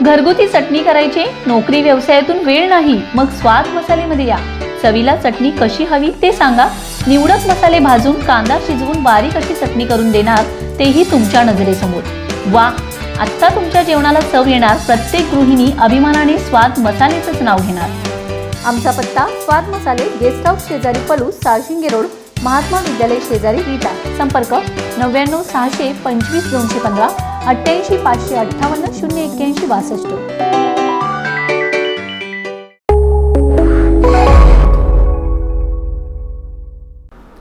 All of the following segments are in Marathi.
घरगुती चटणी करायची, नोकरी व्यवसायातून वेळ नाही, मग स्वाद मसालेमध्ये या. चवीला चटणी कशी हवी ते सांगा. निवडक मसाले भाजून, कांदा शिजवून बारीक अशी चटणी करून देणार, तेही तुमच्या नजरेसमोर. वा, आत्ता तुमच्या जेवणाला चव येणार. प्रत्येक गृहिणी अभिमानाने स्वाद मसालेचंच नाव घेणार. आमचा पत्ता स्वाद मसाले, गेस्ट हाऊस शेजारी पलूस, साळशिंगे रोड, महात्मा विद्यालय शेजारी विटा. संपर्क 99 600 25 215 88 558 081 62.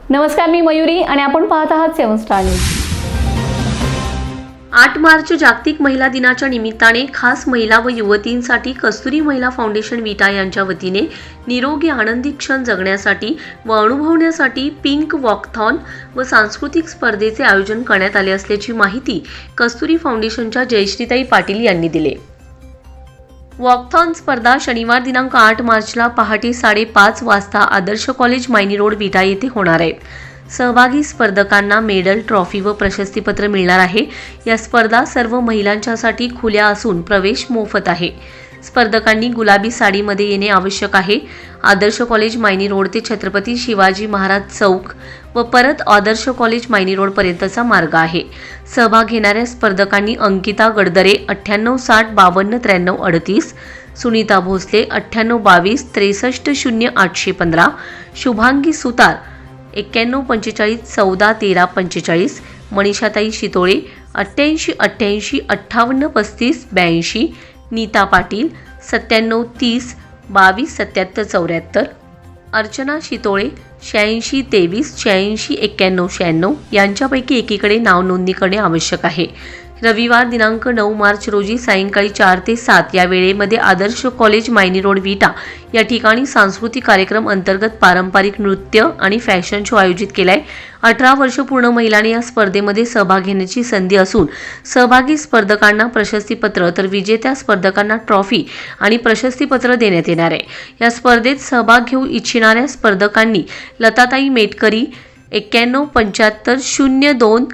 नमस्कार, मी मयुरी आणि आपण पाहत आहात 7 स्टार न्यूज. 8 मार्च जागतिक महिला दिनाच्या निमित्ताने खास महिला व युवतींसाठी कस्तुरी महिला फाउंडेशन विटा यांच्या वतीने निरोगी आनंदी क्षण जगण्यासाठी व अनुभवण्यासाठी पिंक वॉकथॉन व सांस्कृतिक स्पर्धेचे आयोजन करण्यात आले असल्याची माहिती कस्तुरी फाउंडेशनच्या जयश्रीताई पाटील यांनी दिली. वॉकथॉन स्पर्धा शनिवार दिनांक 8 मार्चला पहाटे 5:30 वाजता आदर्श कॉलेज मायनी रोड विटा येथे होणार आहे. सहभागी स्पर्धकांना मेडल, ट्रॉफी व प्रशस्तीपत्र मिळणार आहे. या स्पर्धा सर्व महिलांच्यासाठी खुल्या असून प्रवेश मोफत आहे. स्पर्धकांनी गुलाबी साडीमध्ये येणे आवश्यक आहे. आदर्श कॉलेज मायनी रोड ते छत्रपती शिवाजी महाराज चौक व परत आदर्श कॉलेज मायनी रोड पर्यंतचा मार्ग आहे. सहभाग घेणाऱ्या स्पर्धकांनी अंकिता गडदरे 98 60 52 93 38, सुनीता भोसले 98 22 63 0 815, शुभांगी सुतार 91 45 14 13 45, मनीषाताई शितोळे 88 88 58 35 82, नीता पाटील 97 30 22 77 74, अर्चना शितोळे 86 23 86 91 96 यांच्यापैकी एकीकडे नाव नोंदणी करणे आवश्यक आहे. रविवार दिनांक 9 मार्च रोजी सायंकाळी 4 ते 7 या वेळेमध्ये आदर्श कॉलेज मायनी रोड विटा या ठिकाणी सांस्कृतिक कार्यक्रम अंतर्गत पारंपरिक नृत्य आणि फॅशन शो आयोजित केलाय. 18 वर्ष पूर्ण महिलांनी या स्पर्धेमध्ये सहभाग घेण्याची संधी असून सहभागी स्पर्धकांना प्रशस्तीपत्र तर विजेत्या स्पर्धकांना ट्रॉफी आणि प्रशस्तीपत्र देण्यात येणार आहे. या स्पर्धेत सहभाग घेऊ इच्छिणाऱ्या स्पर्धकांनी लताताई मेटकरी 91 75 02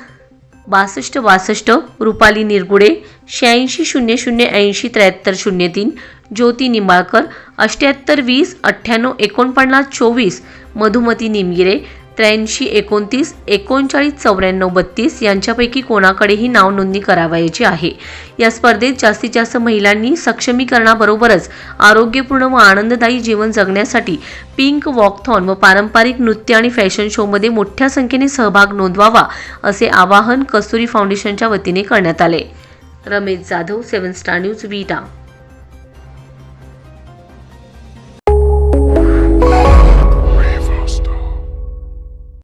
62 62, रुपाली निरगुडे 86 00 80 73 03, ज्योती निंबाळकर 78 20 98 49 24, मधुमती निमगिरे 83 29 39 94 32 यांच्यापैकी कोणाकडेही नाव नोंदणी करावयाची आहे. या स्पर्धेत जास्तीत जास्त महिलांनी सक्षमीकरणाबरोबरच आरोग्यपूर्ण व आनंददायी जीवन जगण्यासाठी पिंक वॉकथॉन व पारंपरिक नृत्य आणि फॅशन शोमध्ये मोठ्या संख्येने सहभाग नोंदवावा असे आवाहन कस्तुरी फाउंडेशनच्या वतीने करण्यात आले. रमेश जाधव, 7 स्टार न्यूज, विटा.